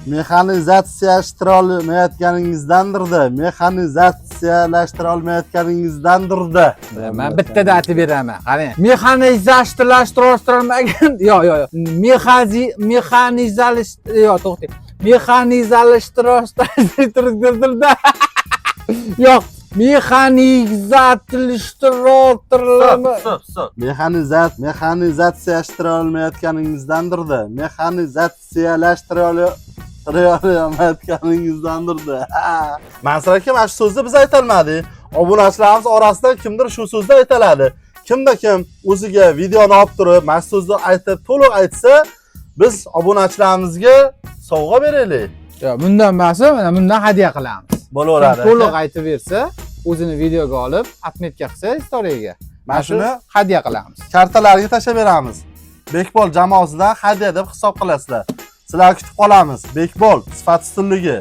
mexanizatsiyalashtira olmayotganingizdandirda. Mexanizatsiyalashtira olmayotganingizdandirda. Men bittada aytib beraman. Qarang. Mexanizatsiyalashtira yo'q. Yo'q, to'xtang. Mexanizalashtira yo'q. Mexanizatsiyalashtira olmayotganingizdandirda. Mexanizatsiyalashtira olmayotganingizdandirda. Mansur aka, mana shu so'zni biz ayta olmadik. Obunachilarimiz orasidan kimdir shu so'zni aytadi. Kimda kim o'ziga videoni olib turib, mana shu so'zni aytib, to'liq aytsa, biz obunachilarimizga sovg'a beraylik. Yo'q, bundan emas, mana bundan hadya qilamiz. Bo'laveradi. To'liq aytib bersa, o'zini videoga olib, atmetga qilsa, istoriyaga. Mana shuni hadya qilamiz. Kartalarga tashlab beramiz. Bekbol jamoasidan hadya deb hisob qilasizlar. Sizlarni kutib qolamiz. Bekbol sifat ustunligi.